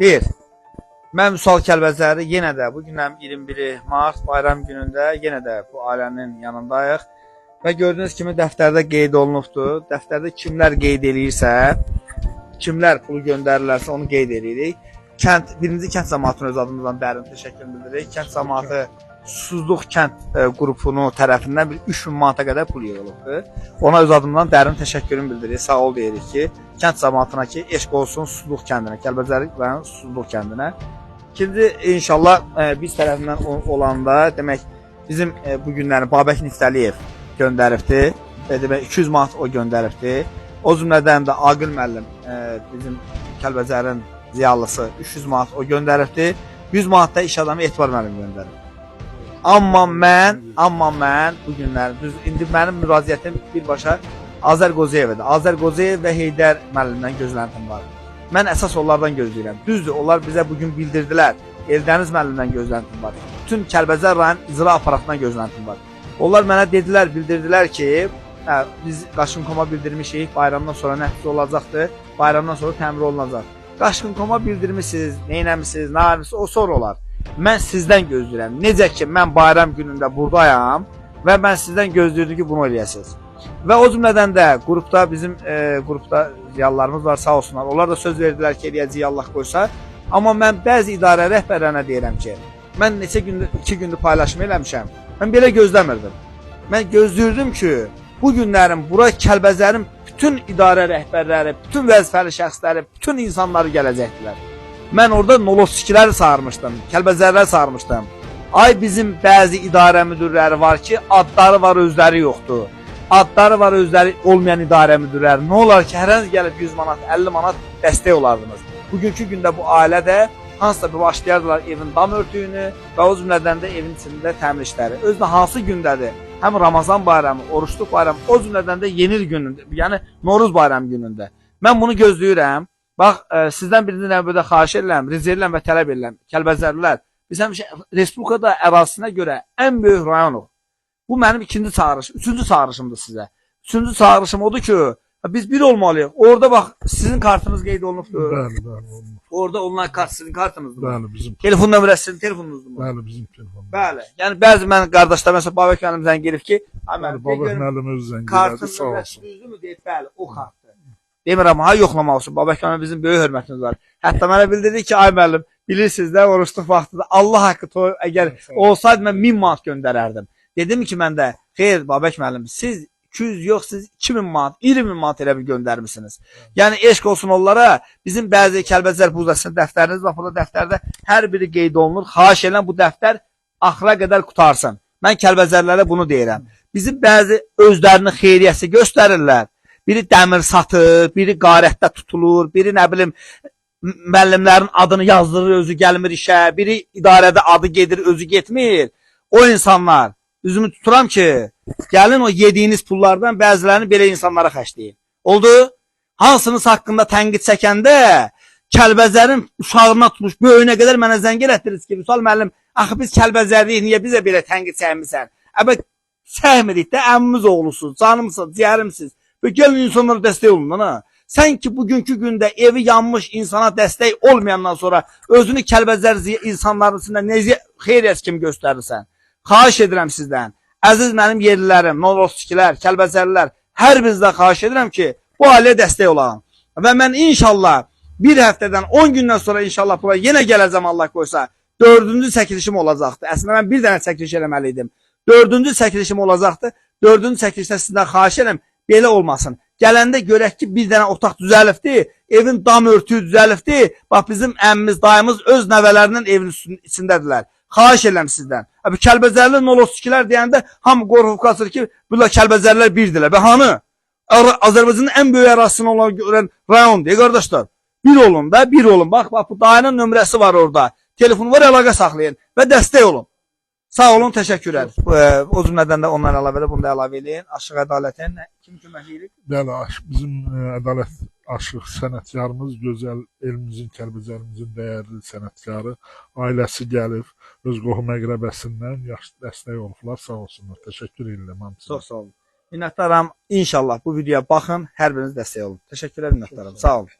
Bir, mən Vüsal Kəlbəzəri yenə də bu günəm 21 mart bayram günündə yenə də bu ailənin yanındayıq. Və gördüyünüz kimi dəftərdə qeyd olunubdur. Dəftərdə kimlər qeyd eləyirsə, kimlər pulu göndərirlərsə onu qeyd edirik. Birinci kənd cəmaatının öz adımızdan dərin təşəkkür bildiririk. Kənd cəmaatı Susuzluq kənd qrupunu tərəfindən 3000 manata qədər pul yığılıbdır. Ona öz adımdan dərin təşəkkürümü bildiririk. Sağ ol deyirik ki, kənd cəmaatına ki, eşq olsun Susuzluq kəndinə, Kəlbəzəri və Susuzluq kəndinə. İkinci, inşallah biz tərəfindən olanda, demək, bizim bu günləri Babək Niftəliyev göndəribdir. Demək, 200 manat o göndəribdir. O cümlədən də Aqil müəllim, bizim Kəlbəzərin ziyalısı 300 manat o göndəribdir. 100 manat da iş adamı Etibar müəllim göndərib. Amma mən bu günlər, indi mənim müraciətim birbaşa Azər Qoziyevədir. Azər Qoziyev və Heydər müəllimdən gözləntim var. Mən əsas onlardan gözləyirəm. Düzdür, onlar bizə bugün bildirdilər. Eldəniz müəllimdən gözləntim var. Bütün Kəlbəzər rayon icra aparatından gözləntim var. Onlar mənə dedilər, bildirdilər ki, biz Qaşınkoma bildirmişik, bayramdan sonra nəticə olacaqdır, bayramdan sonra təmir olunacaq. Qaşınkoma bildirmişsiniz, neynəmişsiniz, nə yapmışsınız, o sonra olar. Mən sizdən gözləyirəm. Necə ki, mən bayram günündə buradayam və mən sizdən gözləyirdim ki, bunu eləyəsiniz. Və o cümlədən də qrupda, bizim qrupda ziyalılarımız var, sağ olsunlar. Onlar da söz verdilər ki, eləyəcək Allah qoysa. Amma mən bəzi idarə rəhbərlərinə deyirəm ki, mən neçə gündür, 2 gündür paylaşım eləmişəm. Mən belə gözləmirdim. Mən gözləyirdim ki, bu günlərin bura Kəlbəzərin bütün idarə rəhbərləri, bütün vəzifəli şəxsləri, bütün insanları gələcəkdilər. Mən orada Nolovskiləri çağırmışdım, Kəlbəzərləri çağırmışdım. Ay bizim bəzi idarə müdürləri var ki, adları var, özləri yoxdur. Adları var, özləri olmayan idarə müdürləri. Nə olar ki, hər hansı gəlib 100 manat, 50 manat dəstək olardınız. Bugünkü gündə bu ailə də hansısa bir başlayardılar evin dam örtüyünü və o cümlədən də evin içində təmir işləri. Özdə hansı gündədir? Həm Ramazan bayramı, oruçluq bayramı, o cümlədən də yeni il günündə, yəni Noruz bayramı günündə. Mən bunu gözləyirəm. Bax, sizdən birinci növbədə xahiş edirəm, rica edirəm və tələb edirəm. Kəlbəzərlilər, biz həmişə Respublikada ərazisinə görə ən böyük rayonuq. Bu mənim ikinci çağırışım, üçüncü çağırışımdır sizə. Üçüncü çağırışım odur ki, biz bir olmalıyıq. Orada bax, sizin kartınız qeyd olunubdur. Bəli. Orada olunan kart sizin kartınızdır. Bəli, bizim. Telefon nömrəsi sizin telefonunuzdur. Bəli, bizim telefon. Bəli. Yəni bəzi mən qardaşlar məsələn Babək müəllim zəng gelib ki, Babək müəllim öz zəng kartın elədi, sağ nömrəsi olsun. düzdürmü? Deyib, bəli, o kartdır. Demirəm, ha yoxlamaq olsun. Babək müəllim bizim böyük hörmətimiz var. Hətta mənə bildirdi ki, ay müəllim, bilirsiniz də oruçluq vaxtıdır. Allah haqqı əgər olsaydı mən 1000 manat göndərərdim. Dedim ki, mən də, xeyr Babək müəllim, siz 200 yox, siz 2000 manat, 20.000 manat elə bir göndərmişsiniz. Yəni eşq olsun onlara. Bizim bəzi Kəlbəzər buzasının dəftəriniz var, burada dəftərdə hər biri qeyd olunur. Xahiş edirəm bu dəftər axıra qədər qutarsın. Mən Kəlbəzərlərə bunu deyirəm. Bizim bəzi özlərinin xeyriyyəsi göstərirlər. Biri dəmir satır, biri qarətdə tutulur, biri nə bilim müəllimlərin adını yazdırır, özü gəlmir işə, biri idarədə adı gedir, özü getmir. O insanlar, üzümü tuturam ki, gəlin o yediyiniz pullardan bəzilərini belə insanlara xərcləyin. Oldu? Hansınız haqqında tənqid çəkəndə Kəlbəzərin uşağına tutmuş, böyüyünə qədər mənə zəng elətdirirsiniz ki, Vüsal müəllim, axı biz Kəlbəzərliyik, niyə bizə belə tənqid çəkmirsən? Çəkmirik də, əmmimiz oğlusunuz, canımsınız, ciyərimsiniz. Və gəlin insanlara dəstək olun, ha. Sən ki, bugünkü gündə evi yanmış insana dəstək olmayandan sonra özünü Kəlbəzər insanların içində necə xeyriyyəsi kimi göstərirsən. Xahiş edirəm sizdən. Əziz mənim yerlilərim, Norovskilər, Kəlbəzərlilər, hər birinizdən xahiş edirəm ki, bu ailəyə dəstək olalım. Və mən inşallah bir həftədən 10 gündən sonra inşallah bura yenə gələcəm Allah qoysa. 4-cü çəkilişim olacaqdı. Əslində mən bir dənə çəkiliş eləməliydim. 4-cü çəkilişim olacaqdı. 4-cü çəkilişdə sizdən xahiş edirəm, belə olmasın. Gələndə görək ki, bir dənə otaq düzəlibdir, evin dam örtüyü düzəlibdir. Bax, bizim əmmimiz, dayımız öz nəvələrinin evin içindədirlər. Xahiş edirəm sizdən. Kəlbəzərli Nolovskilər deyəndə hamı qorxub qaçır ki, bunlar Kəlbəzərlər birdirlər. Və hanı? Azərbaycanın ən böyük ərazisini olan görən rayon deyil, qardaşlar. Bir olun da, bir olun. Bax, bu dayının nömrəsi var orada. Telefonu var, əlaqə saxlayın və dəstək olun. Sağ olun, təşəkkürlər. O cümlədən də ondan əlavə də bunu da əlavə edin. Aşıq ədalətin kim kömək edir? Bəli, bizim ədalət aşıq sənətkarımız, gözəl elimizin, Kəlbəzərimizin dəyərli sənətkarı, ailəsi gəlib, öz qohum əqrəbəsindən yaxşı dəstək olublar, sağ olsunlar. Təşəkkür edirəm. Çox sağ olun. Minnətdaram. İnşallah bu videoya baxın, hər biriniz dəstək olun. Təşəkkürlər, minnətdaram. Sağ olun.